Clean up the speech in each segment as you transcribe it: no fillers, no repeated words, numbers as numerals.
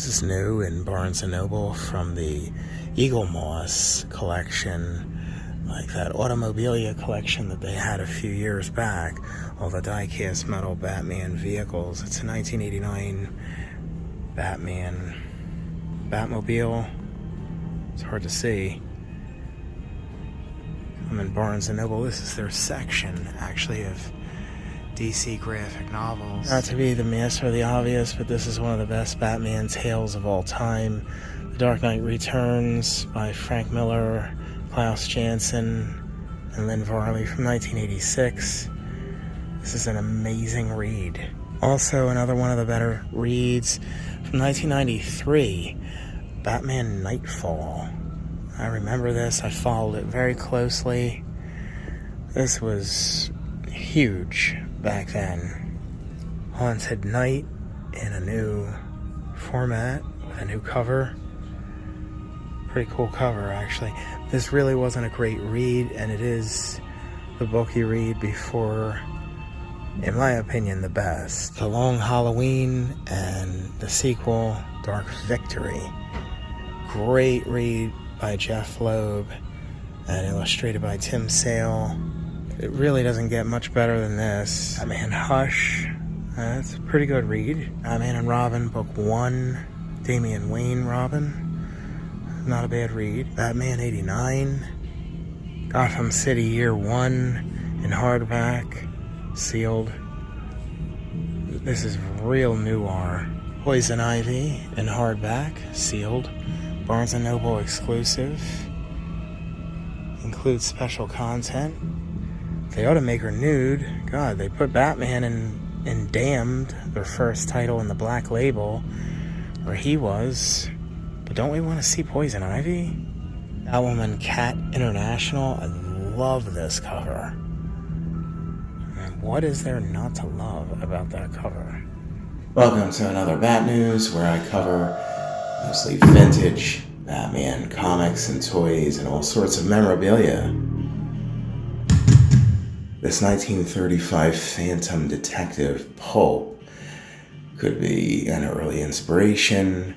This is new in Barnes & Noble from the Eagle Moss collection, like that automobilia collection that they had a few years back. All the die-cast metal Batman vehicles. It's a 1989 Batmobile. It's hard to see. I'm in Barnes & Noble. This is their section, actually, of DC graphic novels. Not to be the master of the obvious, but this is one of the best Batman tales of all time. The Dark Knight Returns by Frank Miller, Klaus Janson, and Lynn Varley from 1986. This is an amazing read. Also, another one of the better reads from 1993, Batman Nightfall. I remember this. I followed it very closely. This was huge back then. Haunted Night in a new format with a new cover. Pretty cool cover, actually. This really wasn't a great read, and it is the book you read before, in my opinion, the best. The Long Halloween and the sequel, Dark Victory. Great read by Jeff Loeb and illustrated by Tim Sale. It really doesn't get much better than this. Batman Hush, that's a pretty good read. Batman and Robin, Book 1, Damian Wayne Robin, not a bad read. Batman 89, Gotham City Year 1 in hardback, sealed. This is real noir. Poison Ivy in hardback, sealed. Barnes & Noble exclusive. Includes special content. They ought to make her nude. God, they put Batman in Damned, their first title in the Black Label, where he was. But don't we want to see Poison Ivy? Batwoman Cat International. I love this cover. And what is there not to love about that cover? Welcome to another Bat News, where I cover mostly vintage Batman comics and toys and all sorts of memorabilia. This 1935 Phantom Detective pulp could be an early inspiration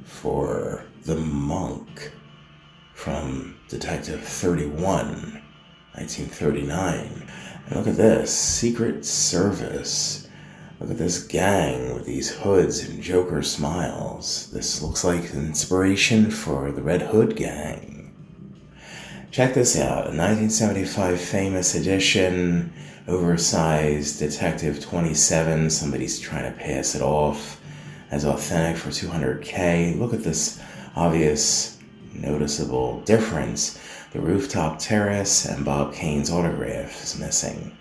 for the Monk from Detective 31, 1939. And look at this, Secret Service. Look at this gang with these hoods and Joker smiles. This looks like an inspiration for the Red Hood gang. Check this out, a 1975 famous edition, oversized Detective 27. Somebody's trying to pass it off as authentic for $200K. Look at this obvious, noticeable difference. The rooftop terrace and Bob Kane's autograph is missing.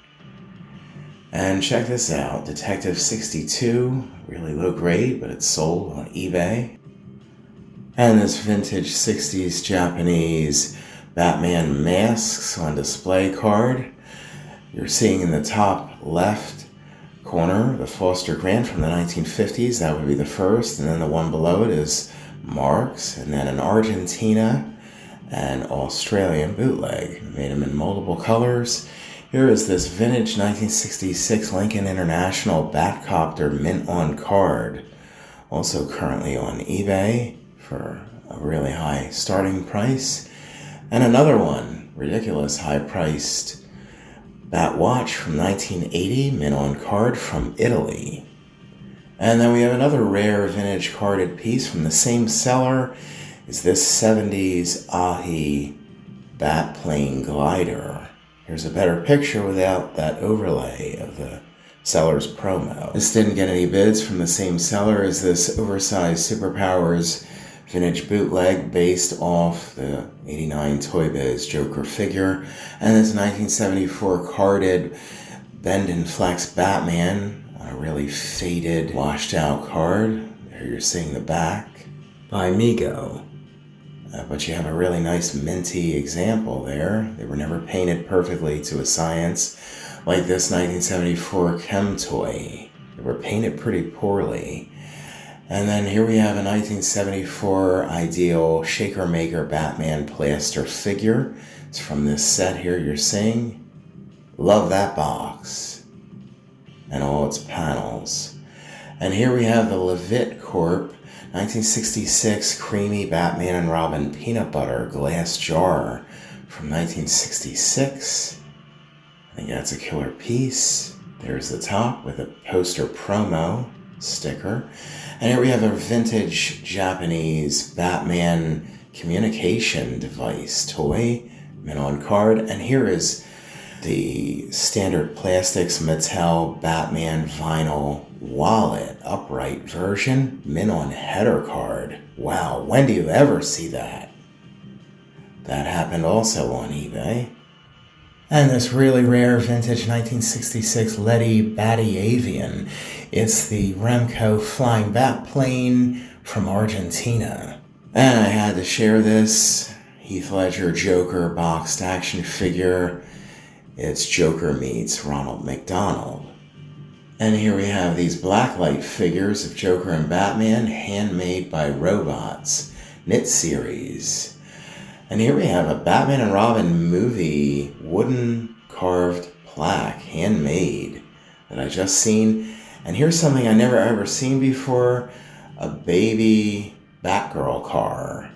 And check this out, Detective 62, really low grade, but it's sold on eBay. And this vintage 60s Japanese Batman masks on display card. You're seeing in the top left corner the Foster Grant from the 1950s. That would be the first. And then the one below it is Marks. And then an Argentina and Australian bootleg. Made them in multiple colors. Here is this vintage 1966 Lincoln International Batcopter mint on card. Also currently on eBay for a really high starting price. And another one, ridiculous high-priced Bat Watch from 1980, mint on card from Italy. And then we have another rare vintage carded piece from the same seller. Is this 70s Ahi Bat Plane Glider. Here's a better picture without that overlay of the seller's promo. This didn't get any bids from the same seller as this oversized Superpowers vintage bootleg based off the 89 Toy Biz Joker figure, and this 1974 carded Bend and Flex Batman on a really faded, washed out card. There you're seeing the back by Mego. But you have a really nice minty example there. They were never painted perfectly to a science, like this 1974 Chem Toy. They were painted pretty poorly. And then here we have a 1974 Ideal Shaker Maker Batman plaster figure. It's from this set here you're seeing. Love that box and all its panels. And here we have the Levitt Corp 1966 creamy Batman and Robin peanut butter glass jar from 1966. I think that's a killer piece. There's the top with a poster promo sticker. And here we have a vintage Japanese Batman communication device toy, mint on card. And here is the standard plastics Mattel Batman vinyl wallet, upright version, mint on header card. Wow, when do you ever see that? That happened also on eBay. And this really rare vintage 1966 Letty Batty Avian. It's the Remco flying bat plane from Argentina. And I had to share this Heath Ledger Joker boxed action figure. It's Joker meets Ronald McDonald. And here we have these blacklight figures of Joker and Batman, handmade by robots, knit series. And here we have a Batman and Robin movie wooden carved plaque, handmade, that I just seen. And here's something I never ever seen before, a baby Batgirl car.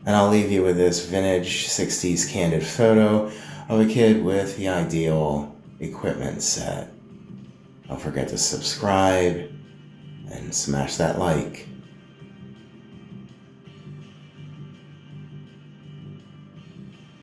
And I'll leave you with this vintage 60s candid photo of a kid with the ideal equipment set. Don't forget to subscribe and smash that like.